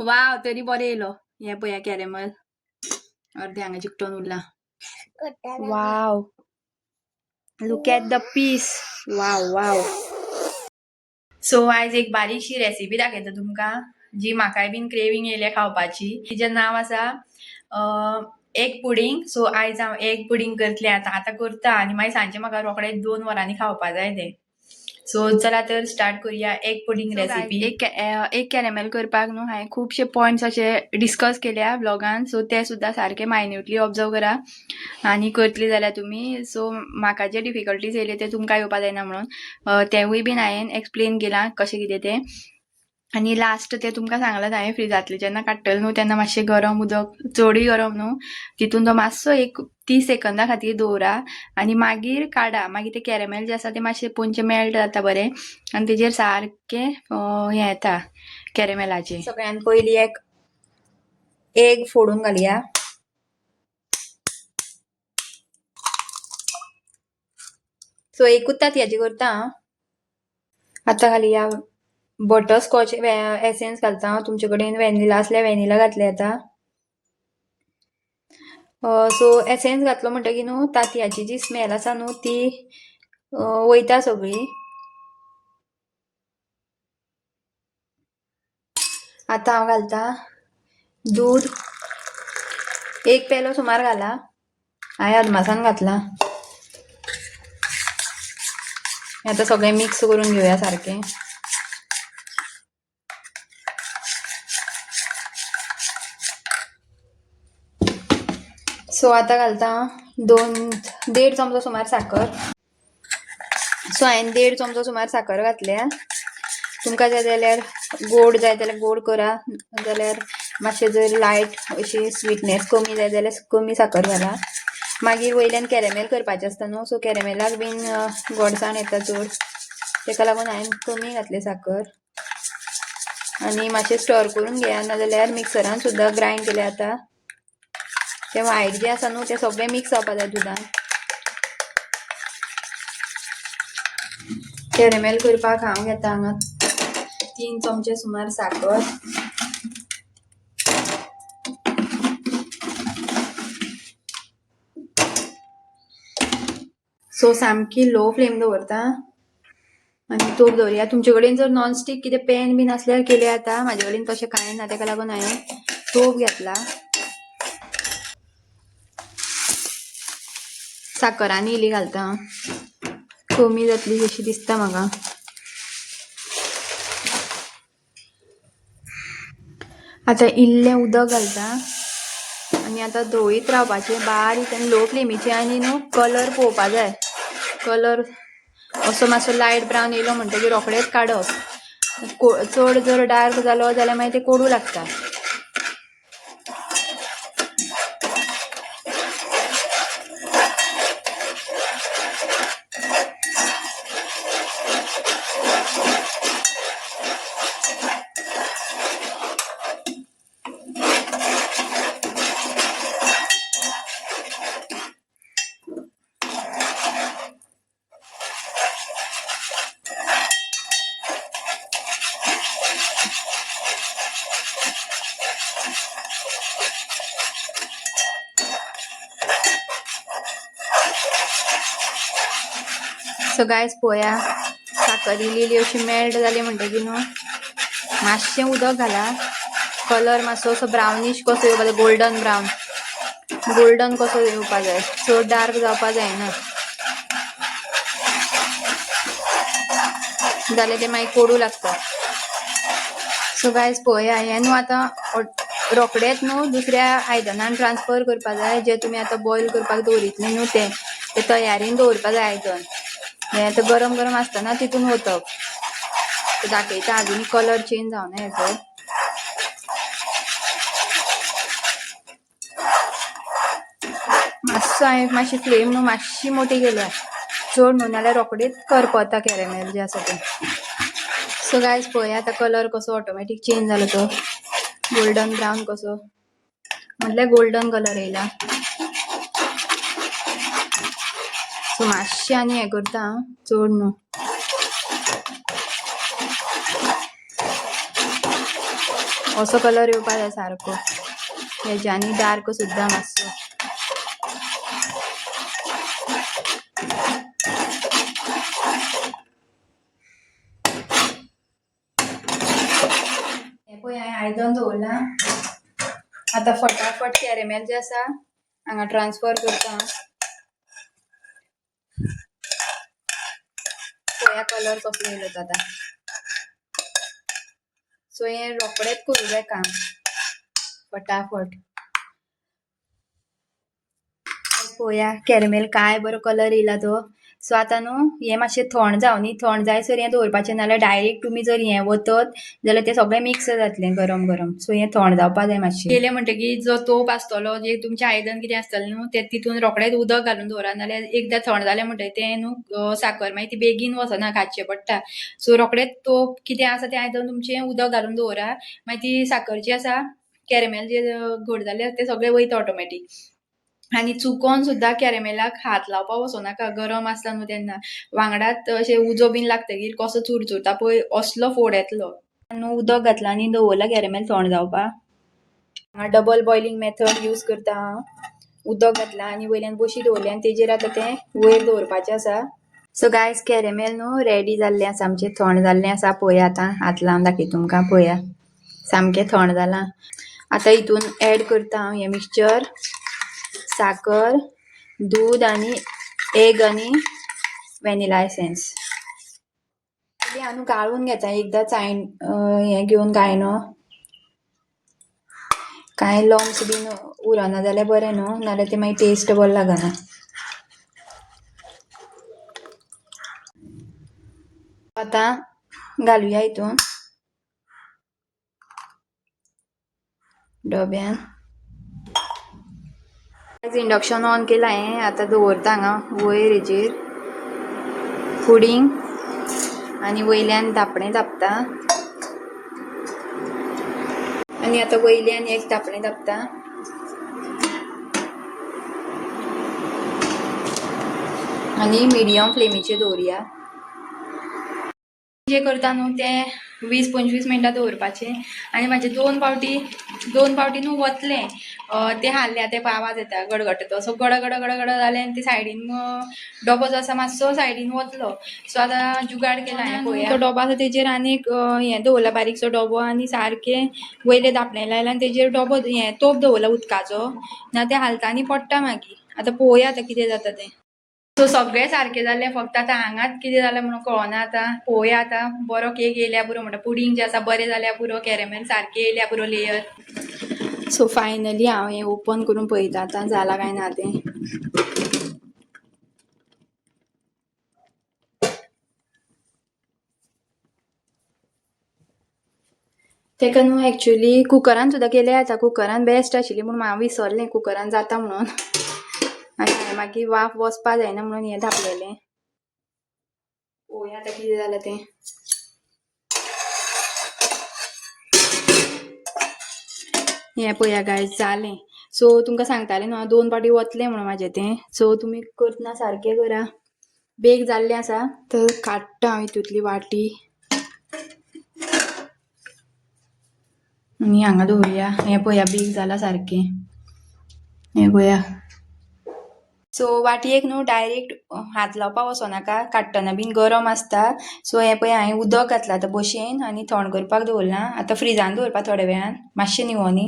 Wow तरी बरें येयलो. हे पळया कॅरेमल अर्धे हांगा चिकटोन उरला. Wow look at the piece. Wow wow. So आयज एक बारीकशी रेसिपी दाखयता तुमकां जी म्हाकाय बीन क्रेविंग येयल्या खावपाची. तिचें नांव आसा एग पुडिंग. सो आयज हांव एग पुडिंग करतलें आतां करता आनी मागीर सांजचें म्हाका रोखडेंच 2 वरांनी खावपा जाय तें. सो चला तर स्टार्ट करूया एग पुडिंग रेसिपी. एक कॅरेमेल करपाक न्हू हांवें खुबशे पॉयंट्स अशे डिस्कस केल्या ब्लॉगान. सो ते सुद्दां सारके मायन्युटली ऑब्जर्व करा आनी करतली जाल्यार तुमी. सो म्हाका जे डिफिकल्टीज येयले ते तुमकां येवपा जायना म्हणून तेवूय बीन हांवें एक्सप्लेन केलां कशें कितें तें. आनी लास्ट ते तुमकां सांगलां हांवें फ्रिजांतले जेन्ना काडटलें न्हू तेन्ना मातशें गरम उदक चडूय गरम न्हू तितून तो मातसो एक 30 सेकंदां खातीर दवरा आनी मागीर काडा. मागीर ते कॅरेमेल जे आसा ते मातशे पोंचे मेल्ट जाता बरें आनी तेजेर सारकें हें येता कॅरेमेलाचें. सगळ्यान पयलीं एक एग फोडून घालया. सो एकूच तांतयाची करता हांव. आतां घालया बटरस्कॉच एसेन्स घालता हांव. तुमचे कडेन व्हॅनिला आसल्यार व्हॅनिला घातल्यार जाता. सो एसेन्स घातलो म्हणटकीर न्हू तांतयाची जी स्मेल आसा न्हू ती वयता सगळी. आतां हांव घालता दूद. 1 पेलो सुमार घाला. हांवें अदमासान घातला. आतां सगळें मिक्स करून घेवया सारकें. सो आतां घालता 1.5 चमचो सुमार साखर. सो हांवें 1.5 चमचो सुमार साखर घातल्या. तुमकां जाय जाल्यार गोड जाय जाल्यार गोड करा जाल्यार मातशें जर लायट अशी स्वीटनेस कमी जाय जाल्यार कमी साखर घाला. मागीर वयल्यान कॅरेमेल करपाचें आसता न्हू सो कॅरेमेलाक बीन गोडसाण येता चड तेका लागून हांवें कमी घातली साखर. आनी मातशें स्टर करून घेया नाजाल्यार मिक्सरान सुद्दां ग्रायंड केलें जाता. ते व्हायट जे आसा न्हू ते सगळें मिक्स जावपा जाय दुदान. कॅरेमेल करपाक हांव घेता हांगा 3 चमचे सुमार साखर. सो सामकी लो फ्लेम दवरता आनी तोप दवरया. तुमचे कडेन जर नॉन स्टीक कितें पॅन बीन आसल्यार केलें जाता. म्हाजे कडेन तशें कांय ना तेका लागून हांवें तोप घेतला. साखर आनी इल्ली घालता. कमी जातली कशी दिसता म्हाका. आतां इल्लें उदक घालता आनी आतां धवयत रावपाचें बारीक आनी लो फ्लेमीचेर. आनी न्हू कलर पळोवपा जाय. कलर असो मातसो लायट ब्रावन येयलो म्हणटकीर रोखडेंच काडप. चड जर डार्क जालो जाल्यार मागीर ते कोडू लागता. सो गायज पळया साखर इल्ली अशी मेल्ट जाली म्हणटकीर न्हू मातशें उदक घाला. कलर मातसो असो ब्रावनीश कसो येवपा जाय. गोल्डन कसो येवपा जाय. चड डार्क जावपा जायना जाल्यार ते मागीर कोडू लागता. सो गायज पळया हें न्हू आतां रोखडेंच न्हू दुसऱ्या आयदनान ट्रान्सफर करपा जाय. जे तुमी आतां बॉयल करपाक दवरितले न्हू ते तयारीन दवरपा जाय आयदन. हें आतां गरम गरम आसतना तितून वतप. दाखयता आजुनी कलर चेंज जावना हेचो. मातसो हांवें मातशी फ्लेम न्हू मातशी मोठी केल्या. चड न्हू नाल्यार रोखडेच करपता कॅरेमेल जे आसा ते. सो गायज पळया आतां कलर कसो ऑटोमॅटीक चेंज जालो तो गोल्डन ब्रावन कसो म्हटल्यार गोल्डन कलर येयला. सो मातशें आनी हें करता हांव चड न्हू. असो कलर येवपा जाय सारको हेज्यानी डार्क सुद्दां मातसो हे पळय हांवें आयदन दवरलां आतां फटाफट कॅरेमेल जे आसा हांगा ट्रान्सफर करता पळया कलर कसलो येयलो तो आतां सो हे रोकडेच करूं जाय काम फटाफट पळया कॅरेमेल काय बरो कलर येयला तो सो आतां न्हू हे मातशें थंड जावं न्ही थंड जायसर हें दवरपाचें नाल्यार डायरेक्ट तुमी जर हें वतत जाल्यार तें सगळें मिक्स जातलें गरम गरम सो हें थंड जावपा जाय मातशें केलें म्हणटकीर जो तोप आसतलो जे तुमचें आयदन कितें आसतलें न्हू तें तितून रोकडेच उदक घालून दवरात नाल्यार एकदां थंड जालें म्हणटकीर तें न्हू साखर मागीर ती बेगीन वचना घातचें पडटा सो रोकडेच तोप कितें आसा तें आयदन तुमचें उदक घालून दवरा मागीर ती साखर जी आसा कॅरेमेल जे घट जाल्ले आसा तें सगळें वयता ऑटोमॅटीक आनी चुकोन सुद्दां कॅरेमेलाक हात लावपाक वचनाका गरम आसता न्हू तेन्ना वांगडात अशें उजो बीन लागतकीर कसो चुरचुरता पळय असलो फोड येतलो न्हू उदक घातला आनी दवरला कॅरेमेल थंड जावपाक हांगा डबल बॉयलिंग मेथड यूज करता हांव उदक घातला आनी वयल्यान बशी दवरली आनी तेजेर आतां तें वयर दवरपाचें आसा सो गायज कॅरेमेल न्हू रेडी जाल्लें आसा आमचें थंड जाल्लें आसा पळया आतां हात लावन दाखय तुमकां पळया सामकें थंड जालां आतां हितून एड करता हांव हें मिक्सचर साखर दूध आनी एग आनी वॅनिला एसेन्स हांव गाळून घेता एकदां हें घेवन गायनो कांय लम्स बीन उरना जाल्यार बरें न्हू नाल्यार ते मागीर टेस्ट बरो लागना आतां घालुया हितून डब्यान इंडक्शन ऑन केला हांवें आतां दवरता हांगा वयर हेजेर फुडींग आनी वयल्यान धापणें धापता आनी आतां वयल्यान एक धापणें धापता आनी मिडियम फ्लेमीचेर दवरया जे करता न्हू तें 20-25 मिनटां दवरपाचें आनी म्हाजे दोन फावटी न्हू वतलें तें हाल्ल्या तें आवाज येता गडगड तो सो गड गड गड गड जालें आनी ते सायडीन डबो जो आसा मातसो सायडीन वतलो सो आतां जुगाड केला हांवें पळया तो डबो आसा तेजेर आनी हें दवरला बारीकसो डबो आनी सारकें वयले धापणें लायला आनी तेजेर डबो हें तोप दवरला उदकाचो ना तें हालता आनी पडटा मागीर आतां पळोवया आतां कितें जाता तें सो सगळें सारकें जालें फक्त आतां हांगाच कितें जालें म्हणून कळना आतां पळोवया आतां बरो केक येयल्या पुरो म्हणटा पुडींग जें आसा बरें जाल्या पुरो कॅरेमेल सारकें येयल्या पुरो लेयर सो फायनली हांव हें ओपन करून पळयता आतां जालां काय ना तें तेका न्हू एक्चुअली कुकरान सुद्दां केलें आतां कुकरान बेस्ट आशिल्ली पूण हांव विसरलें कुकरान जाता म्हणून आनी हांवें मागीर वाफ वचपा जायना म्हणून हें धापलेलें पळोवया आतां कितें जालां तें हें पळया गायज जालें सो तुमकां सांगतालें न्हू 2 फावटी वतलें म्हणून म्हाजें तें सो तुमी करतना सारकें करा बेग जाल्लें आसा तर काडटा हांव हितूंतली वाटी आनी हांगा दवरया हें पळया बेग जालां सारकें हें पळया सो वाटयेक न्हू डायरेक्ट हात लावपाक वचनाका काडटना बीन गरम आसता सो हें पळय हांवें उदक घातलां आतां बशेन आनी थंड करपाक दवरलां आतां फ्रिजान दवरपाक थोड्या वेळान मातशें न्हिवोनी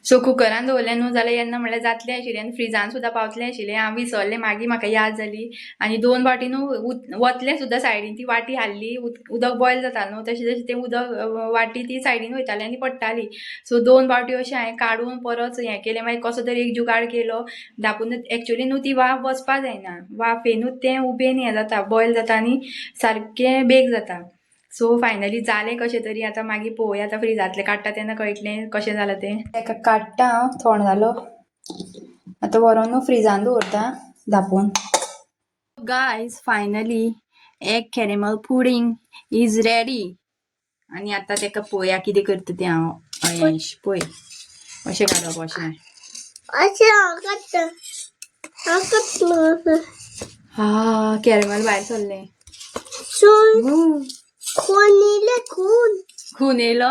सो कुकरान दवरलें न्हू जाल्यार येन्ना म्हणल्यार जातलें आशिल्लें आनी फ्रिजान सुद्दां पावतलें आशिल्लें हांव विसरलें मागीर म्हाका याद जाली आनी 2 फावटी न्हू वतलें सुद्दां सायडीन ती वाटी हाल्ली उदक बॉयल जाता न्हू तशें तशें तें उदक वाटी ती सायडीन वयताली आनी पडटाली सो 2 फावटी अशें हांवें काडून परत हें केलें मागीर कसो तरी एक जुगाड केलो धापून एक्चुअली न्हू ती वाफ वचपा जायना वाफेनूच तें उबेन हें जाता बॉयल जाता आनी सारकें बेग जाता सो फायनली जालें कशें तरी आतां मागीर पळोवया आतां फ्रिजांतलें काडटा तेन्ना कळटलें कशें जालां तें ताका काडटा हांव थंड जालो आतां व्हरोन न्हू फ्रिजान दवरता धापून guys finally egg caramel pudding is ready आनी आतां ताका पळोवया कितें करता तें हांव अयश पळय अशें काडप अशें कॅरेमल भायर सरलें खून खून येलो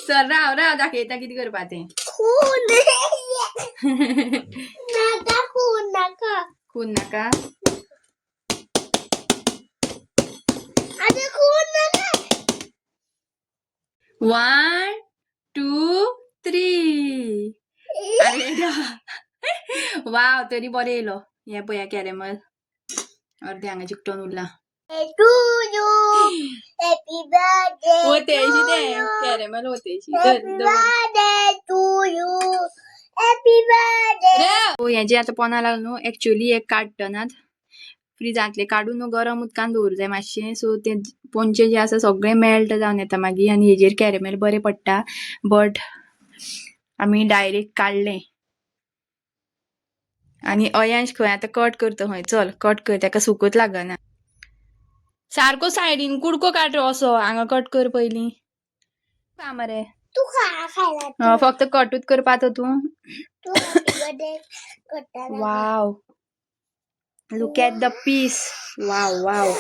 चल राव राव दाखयता किती करपा तें खून नाका 1 2 3 अरे देवा वाव तरी बरें येयलो हे पळया कॅरेमल अर्धे हांगा चिकटोन उरला होतेशी तें कॅरेमल होतेशी हेजे आतां पोना लागलो न्हू एक्चुअली एक काडटनात फ्रिजांतले काडून न्हू गरम उदकान दवरूं जाय मातशें सो ते पोंचे जे आसा सगळे मेल्ट जावन येता मागीर आनी हेजेर कॅरेमेल बरें पडटा बट आमी डायरेक्ट काडलें आनी अयांश खंय आतां कट करता खंय चल कट कर ताका सुकूच लागना सारको सायडीन कुडको काड रे असो हांगा कट कर पयलीं खा मरे फक्त कटूच करपा तूं wow look at the piece wow wow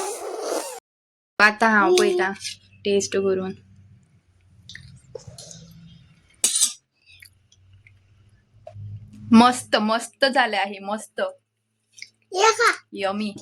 आतां हांव पळयतां टेस्ट करून मस्त मस्त जालें आहे मस्त यमी